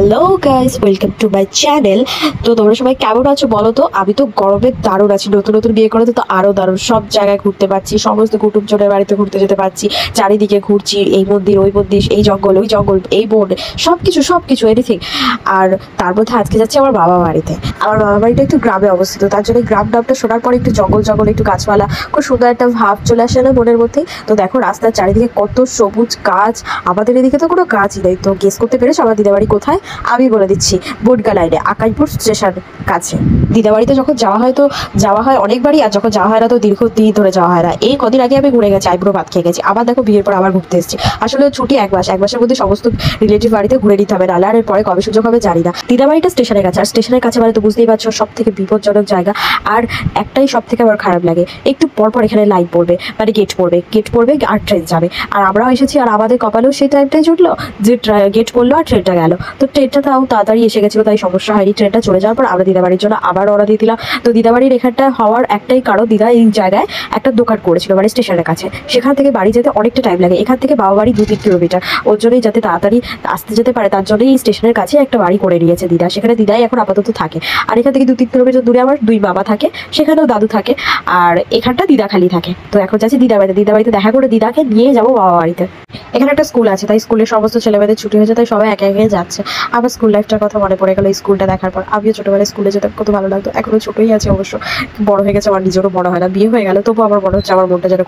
Hello guys, welcome to my channel. তো তোমরা সবাই কেমন আছো বলো তো? আমি তো গরমে দারুণ আছি। নতুন নতুন বিয়ে করেছে তো আরো দারুণ। সব জায়গায় ঘুরতে পারছি, সমস্ত কুটুমজনের বাড়িতে ঘুরতে যেতে পারছি, চারিদিকে ঘুরছি, এই মন্দির ওই মন্দির, এই জঙ্গল ওই জঙ্গল, এই বন, সবকিছু এনিথিং। আর তার মধ্যে আজকে যাচ্ছি আমার বাবা বাড়িতে। আমার বাবা বাড়িটা একটু গ্রামে অবস্থিত, তার জন্য গ্রাম নামটা শোনার পর একটু জঙ্গল জঙ্গল, একটু গাছপালা, খুব সুন্দর একটা ভাব চলে আসে না মনের মধ্যে। তো দেখো রাস্তার চারিদিকে কত সবুজ গাছ। আমাদের এদিকে তো কোনো গাছই নেই। তো গেস করতে পেরেছো আমার দিদাবাড়ি কোথায়? আমি বলে দিচ্ছি, বটগা লাইনে, আকাইপুর স্টেশন কাছে। দিদাবাড়িতে যখন যাওয়া হয় অনেকবারই, আর যখন যাওয়া হয় না তো দীর্ঘদিন ধরে যাওয়া হয় না। এই কদিন আগে আমি ঘুরে গেছি, আইব্রো ভাত খেয়ে গেছি। আবার দেখো বিয়ের পর আবার ঘুরতে এসেছি। আসলে ছুটি এক মাসের মধ্যে সমস্ত রিলেটিভ বাড়িতে ঘুরে নিতে হবে, নাহলে আর এরপরে কবে সুযোগ হবে জানি না। দিদাবাড়িটা স্টেশনের কাছে, আর স্টেশনের কাছে মানে তো বুঝতেই পারছো সব থেকে বিপজ্জনক জায়গা। আর একটাই সব থেকে আমার খারাপ লাগে, একটু পরপর এখানে লাইন পড়বে, মানে গেট পড়বে আর ট্রেন যাবে। আর আমরাও এসেছি, আর আমাদের কপালেও সেই টাইমটাই জুটলো যে গেট পড়লো আর ট্রেনটা গেল। তো ট্রেনটা তাও তাড়াতাড়ি এসে গেছিলো, তাই সমস্যা হয়নি। ট্রেনটা চলে যাওয়ার পর আমরা দিদাবাড়ির জন্য আবার রওনা দিয়ে দিলাম। তো দিদাবাড়ির এখানটা হওয়ার একটাই কারণ, দিদা এই জায়গায় একটা দোকান করেছিল মানে স্টেশনের কাছে। সেখান থেকে বাড়ি যেতে অনেকটা টাইম লাগে। এখান থেকে বাবা বাড়ি 2-3 কিলোমিটার। ওর জন্যই যাতে তাড়াতাড়ি আসতে যেতে পারে, তার জন্যই এই স্টেশনের কাছে একটা বাড়ি করে নিয়েছে দিদা। সেখানে দিদাই এখন আপাতত থাকে। আর এখান থেকে 2-3 কিলোমিটার দূরে আমার 2 বাবা থাকে, সেখানেও দাদু থাকে। আর এখানটা দিদা খালি থাকে। তো এখন যাচ্ছি দিদাবাড়িতে দেখা করে দিদাকে নিয়ে যাবো বাবা বাড়িতে। এখানে একটা স্কুল আছে, তাই স্কুলের সমস্ত ছেলেমেয়েদের ছুটি হয়েছে, তাই সবাই একে একে যাচ্ছে। আমার স্কুল লাইফটার কথা মনে পড়ে গেল স্কুলটা দেখার পর। আমিও ছোটবেলায় স্কুলে যেতাম, কত ভালো লাগতো। এখনো ছোটই আছে অবশ্য, বড় হয়ে গেছে, আমার নিজেরও বড় হয় না, বিয়ে হয়ে গেল। তবুও আমার মনে হচ্ছে আমার মনটা যেন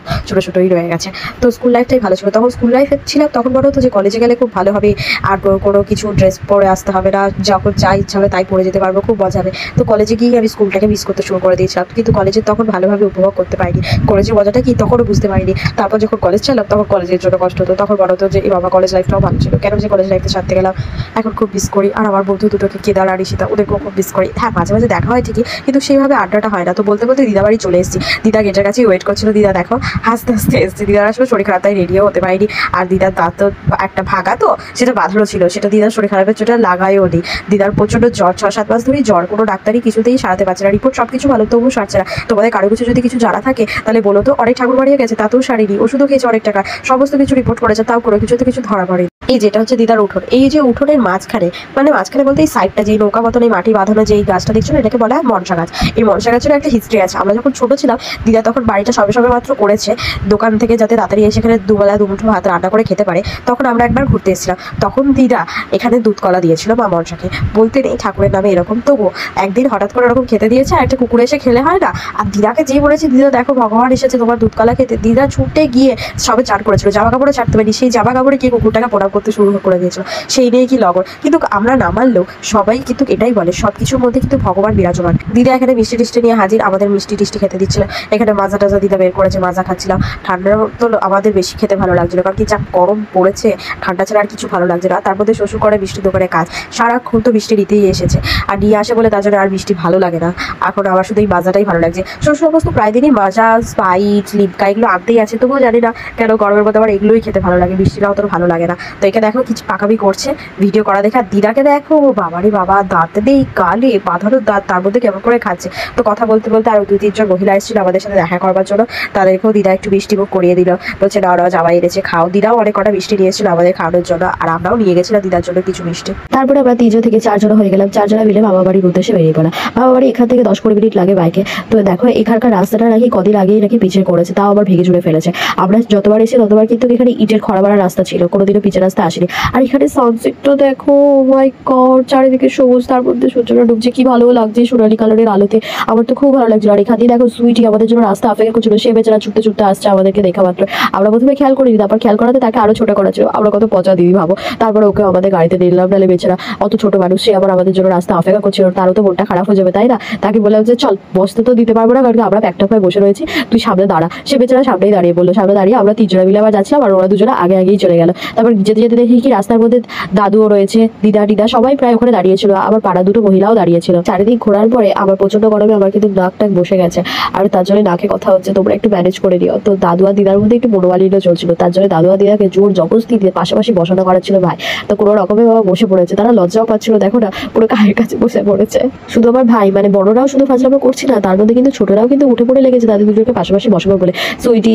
ছোটই রয়ে গেছে। তো স্কুল লাইফটাই ভালো ছিল। তখন স্কুল লাইফে ছিলাম, তখন মনে হতো যে কলেজে গেলে খুব ভালো হবে, আর কোনো কিছু ড্রেস পরে আসতে হবে না, যখন যা ইচ্ছা হবে তাই পরে যেতে পারবো, খুব মজা হবে। তো কলেজে গিয়ে আমি স্কুলটাকে মিস করতে শুরু করে দিয়েছিলাম, কিন্তু কলেজে তখন ভালোভাবে উপভোগ করতে পারিনি। কলেজের মজাটা কি তখনও বুঝতে পারিনি। তারপর যখন কলেজ ছিলাম তখন কলেজের জন্য কষ্ট হতো। তখন মনে হতো যে এই বাবা কলেজ লাইফটাও ভালো ছিল, কেন যে কলেজ লাইফটা ছাড়তে গেলাম। এখন খুব মিস করি। আর আমার বন্ধু দুটোকে, কেদার আর ঋষিতা, ওদেরকেও খুব মিস করি। হ্যাঁ, মাঝে মাঝে দেখা হয় ঠিকই, কিন্তু সেইভাবে আড্ডাটা হয় না। তো বলতে বলতে দিদা বাড়ি চলে এসেছি। দিদা গেটের কাছেই ওয়েট করছিল। দিদা দেখো হাসতে এসেছে। দিদার আসলে শরীর খারাপ, তাই রেডিও হতে পারিনি। আর দিদার দাঁত তো একটা ভাগা, তো সেটা বাঁধানো ছিল, সেটা দিদার শরীর খারাপের চোটে লাগাইও নি। দিদার প্রচণ্ড জ্বর, 6-7 মাস ধরেই জ্বর। কোনো ডাক্তারই কিছুতেই সারাতে পারছে না। রিপোর্ট সব কিছু ভালো, তবুও সারছে না। তোমাদের কারো কিছু যদি কিছু জানা থাকে তাহলে বলো তো। অনেক ঠাকুর বাড়িয়ে গেছে, তাতেও সারিনি। ওষুধও খেয়েছে অনেক টাকা, সমস্ত কিছু রিপোর্ট করেছে, তাও কোনো কিছুতে কিছু ধরা পড়েনি। এই যেটা হচ্ছে দিদার উঠোন, এই যে উঠোনের মাঝখানে, মানে মাঝখানে বলতে এই সাইডটা, যেই নৌকা মতন এই মাটি বাঁধানো যেই গাছটা দেখছো না, এটাকে বলা হয় মনসা গাছ। এই মনসা গাছের একটা হিস্ট্রি আছে। আমরা যখন ছোট ছিলাম, দিদা তখন বাড়িটা সবে মাত্র করেছে, দোকান থেকে যাতে তাড়াতাড়ি এসে এখানে দুবেলা দুমুঠো ভাত রান্না করে খেতে পারে। তখন আমরা একবার ঘুরতে এসেছিলাম, তখন দিদা এখানে দুধ কলা দিয়েছিল মা মনসাকে। বলতে নেই ঠাকুরের নামে এরকম, তবুও একদিন হঠাৎ করে এরকম খেতে দিয়েছে। আর একটা কুকুর এসে খেলে হয় না, আর দিদাকে যেই বলেছে, দিদা দেখো ভগবান এসেছে তোমার দুধ কলা খেতে, দিদা ছুটে গিয়ে সবে চান করেছিল, জামা কাপড়ে ছাড়তে পারি, সেই জামা কাপড়ে গিয়ে কুকুরটাকে প্রণাম করতে শুরু করে দিয়েছিল। সেই নিয়ে কি লগন। কিন্তু আমরা না মানলেও সবাই কিন্তু এটাই বলে, সবকিছুর মধ্যে কিন্তু ভগবান বিরাজমান। দিদা এখানে মিষ্টি টিষ্টি নিয়ে হাজির, আমাদের মিষ্টি টিষ্টি খেতে দিচ্ছিল। এখানে মাজা টাজা দিদা বের করেছে, মাজা খাচ্ছিলাম। ঠান্ডার তো আমাদের বেশি খেতে ভালো লাগছিল, কারণ কি যা গরম পড়েছে, ঠান্ডা ছাড়া আর কিছু ভালো লাগছে না। তার মধ্যে শ্বশুর করে মিষ্টি দোকানে কাজ, সারাক্ষণ তো মিষ্টি নিতেই এসেছে, আর নিয়ে আসে বলে তার জন্য আর মিষ্টি ভালো লাগে না। এখন আমার শুধু এই মাজাটাই ভালো লাগছে। শ্বশুর অবস্থা প্রায় দিনই মাজা, স্পাইট, লিমকা এগুলো আনতেই আছে, তবুও জানি না কেন গরমের মধ্যে আমার এগুলোই খেতে ভালো লাগে, মিষ্টিটাও অত ভালো লাগে না। তো এখানে দেখো কিছু পাকামি করছে, ভিডিও করা দেখে। আর দিদাকে দেখো, বাবারে বাবা, দাঁত নেই, গালে বাঁধানো দাঁত, তার মধ্যে কেমন করে খাচ্ছে। তো কথা বলতে বলতে আরো 2-3 জন মহিলা এসেছিল আমাদের সাথে দেখা করবার জন্য, তাদেরকেও দিদা একটু মিষ্টি মুখ করিয়ে দিল। বলছে না ওরা জামাই এনেছে, খাও। দিদাও অনেক কটা মিষ্টি নিয়েছিল আমাদের খাওয়ানোর জন্য, আর আমরাও নিয়ে গেছিলাম দিদার জন্য কিছু মিষ্টি। তারপরে আমরা 3 জন থেকে 4 জন হয়ে গেলাম, 4 জনা মিলে বাবা বাড়ির উদ্দেশ্যে বেরিয়ে পড়লাম। বাবা বাড়ি এখান থেকে 10-15 মিনিট লাগে বাইকে। তো দেখো এখানকার রাস্তাটা নাকি কদিন আগেই নাকি পিচের করেছে, তাও আবার ভেঙে চুরে ফেলেছে। আমরা যতবার এসে ততবার কিন্তু এখানে ইটের খড়াবাড়া রাস্তা ছিল, কোনোদিনও পিচের রাস্তা আসেনি। আর এখানে সানসেটটা দেখো, মাই গড, চারিদিকে সবুজ, তার মধ্যে সূর্যটা ডুবছে, কি ভালো লাগছে সোনালি কালারের আলোতে। আমার তো খুব ভালো লাগছিল। আর এখান দিয়ে দেখো সুইটি আমাদের জন্য রাস্তা অপেক্ষা করছিল, সে বেচারা ছুটতে আসছে আমাদেরকে দেখা মাত্র। আমরা প্রথমে খেয়াল করিনি, তারপর খেয়াল করাতে তাকে আরো ছোট করা ছিল। আমরা কত পচা দিদি ভাবো। তারপরে ওকে আমাদের গাড়িতে নিলাম, নাহলে বেচারা অত ছোট মানুষ, সে আবার আমাদের জন্য রাস্তা অপেক্ষা করছিল, তারও তো মনটা খারাপ হয়ে যাবে, তাই না? তাকে বললাম যে চল, বসতে তো দিতে পারবো না, কারণ আমরা প্যাকটা হয়ে বসে রয়েছি, তুই সামনে দাঁড়া। সে বেচারা সামনেই দাঁড়িয়ে বললো। সামনে দাঁড়িয়ে আমরা 3 জনা মিলে আবার যাচ্ছিলাম, আর ওরা 2 জনা আগেই চলে গেল। তারপর যেতে যেতে দেখি কি রাস্তার মধ্যে দাদুও রয়েছে, দিদা টিদা সবাই প্রায় ওখানে দাঁড়িয়েছিল, আবার পাড়া 2টো মহিলাও দাঁড়িয়েছিল। চারিদিক ঘোরার পরে আমার প্রচন্ড গরমে আমার কিন্তু নাক টাক বসে গেছে, আর তার জন্য নাকে কথা হচ্ছে, তোমরা একটু ম্যানেজ করে নিও। তো দাদু আর দিদার মধ্যে একটু মনোমালিন্য চলছিল, তার জন্য দাদু আর দিদাকে জোর জবরদস্তি দিয়ে পাশাপাশি বসানো করাচ্ছিল ভাই। তো কোনো রকমে বাবা বসে পড়েছে, তারা লজ্জাও পাচ্ছিল, দেখো না পুরো গায়ের কাছে বসে পড়েছে। শুধু আমার ভাই, মানে বড়রাও শুধু ফাজলামো করছি না, তার মধ্যে কিন্তু ছোটরাও কিন্তু উঠে পড়ে লেগেছে দাদু দুজনকে পাশাপাশি বসাবো বলে। সুইটি,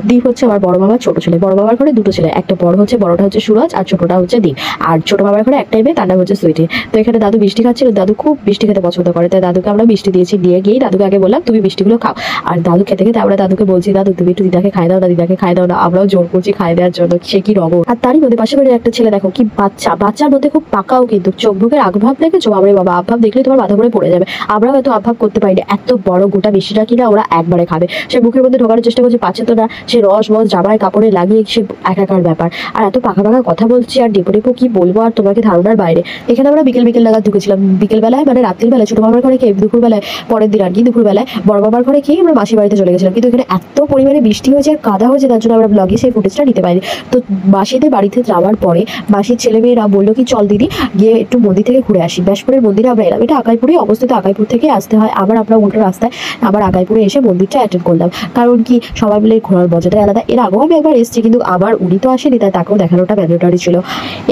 দীপ হচ্ছে আমার বড় বাবার ছোট ছেলে। বড় বাবার ঘরে 2টো ছেলে, একটা বড় হচ্ছে, বড়টা হচ্ছে সুরজ, আর ছোটটা হচ্ছে দীপ। আর ছোট বাবার ঘরে একটাই মেয়ে, তার নাম হচ্ছে সুইটি। তো এখানে দাদু মিষ্টি খাচ্ছিল, দাদু খুব মিষ্টি খেতে পছন্দ করে, তাই দাদুকে আমরা মিষ্টি দিয়েছি। নিয়ে গিয়ে দাদুকে আগে বললাম তুমি মিষ্টিগুলো খাও। আর দাদু খেতে খেতে আমরা দাদুকে বলছি দাদু তুমি একটু দিদাকে খাই দাও না, দিদাকে খাই দাও না। আমরাও জোর করছি খাই দেওয়ার জন্য, সে কি রব। আর তারই মধ্যে পাশে বাড়ির একটা ছেলে দেখো কি বাচ্চা, বাচ্চার মধ্যে খুব পাকাও, কিন্তু চোখ মুখের আগ্ভাব দেখেছো, বাবারে বাবা, আভাব দেখলে তোমার মাথা ঘুরে পড়ে যাবে। আমরাও হয়তো আভাব করতে পারিনি, এত বড় গোটা মিষ্টিটা কিনা ওরা একবারে খাবে। সে মুখের মধ্যে ঢোকানোর চেষ্টা করছে, পাচ্ছে তো না, সে রস মস জামায় কাপড়ে লাগিয়ে সে একাকার ব্যাপার। আর এত পাকা পাকা কথা বলছি আর ডেপো ডেপো কি বলবো আর তোমাকে ধারণার বাইরে। এখানে আমরা বিকেল বিকেল নাগাদ ঢুকেছিলাম, বিকেল বেলায় মানে রাত্রির বেলায় ছোট বাবার ঘরে খেয়ে দুপুর বেলায়, পরের দিন আর কি দুপুর বেলায় বড় বাবার ঘরে খেয়ে আমরা মাসির বাড়িতে চলে গেছিলাম। কিন্তু এখানে এত পরিমাণে বৃষ্টি হয়েছে আর কাদা হয়েছে, তার জন্য আমরা ব্লগে সেই ফুটেজটা নিতে পারিনি। তো মাসিদের বাড়িতে যাওয়ার পরে মাসির ছেলেমেয়েরা বললো কি চল দিদি গিয়ে একটু মন্দির থেকে ঘুরে আসি। ব্যাসপুরের মন্দিরে আমরা এলাম, এটা আকাইপুরে অবস্থিত, আকাইপুর থেকে আসতে হয়। আবার আমরা উল্টো রাস্তায় আবার আকাইপুরে এসে মন্দিরটা অ্যাটেন্ড করলাম, কারণ কি সবাই মিলে ঘোরার মজাটাই আলাদা। এর আগেও আমি একবার এসেছি, কিন্তু আমার উনি তো আসেনি, তাই তাকেও দেখানোটা ম্যান্ডেটরি ছিল।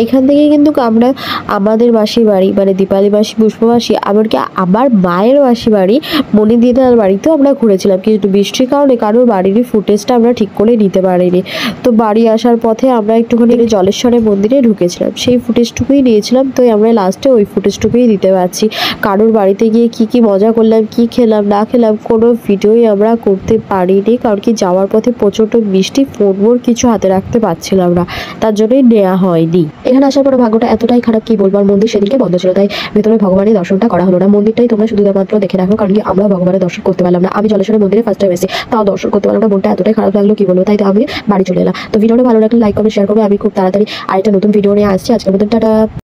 এখান থেকে কিন্তু আমরা আমাদের মাসির বাড়ি মানে দীপালি মাসি, পুষ্প মাসি, এমনকি আমার মায়ের মাসি বাড়ি মণি দিদার বাড়িতেও আমরা ঘুরেছিলাম, কিন্তু বৃষ্টির কারণে কারোর বাড়ির ফুটেজটা আমরা ঠিক করে নিতে পারিনি। তো বাড়ি আসার পথে আমরা একটুখানি জলেশ্বরের মন্দিরে ঢুকেছিলাম, সেই ফুটেজটুকুই নিয়েছিলাম। তো আমরা লাস্টে ওই ফুটেজটুকুই দিতে পারছি। কারোর বাড়িতে গিয়ে কি কি মজা করলাম, কি খেলাম না খেলাম, কোনো ভিডিওই আমরা করতে পারিনি, কারণ কি যাওয়ার পথে প্রচণ্ড বৃষ্টি, ফোন বোন কিছু হাতে রাখতে পারছিলাম না, তার জন্যই নেওয়া হয়নি। এখানে আসার পরে ভাগ্যটা এতটাই খারাপ কি বলবো, আর মন্দির সেদিনকে বন্ধ ছিল, তাই ভেতরে ভগবানের দর্শনটা করা হলো না। মন্দিরটাই তোমরা শুধু মাত্র দেখে রাখো, কারণ কি আমরা ভগবানের দর্শন করতে পারলাম না। আমি জলেশ্বরের মন্দিরে ফার্স্ট টাইম এসেছি, তাও দর্শন করতে পারলাম না, মনটা এতটাই খারাপ লাগলো কি বলবো। তাই তো আমি বাড়ি চলে এলাম। তো ভিডিওটা ভালো লাগলে লাইক কমেন্ট শেয়ার করবে। আমি খুব তাড়াতাড়ি আরেকটা নতুন ভিডিও নিয়ে আসছি। আজকের মতন টাটা।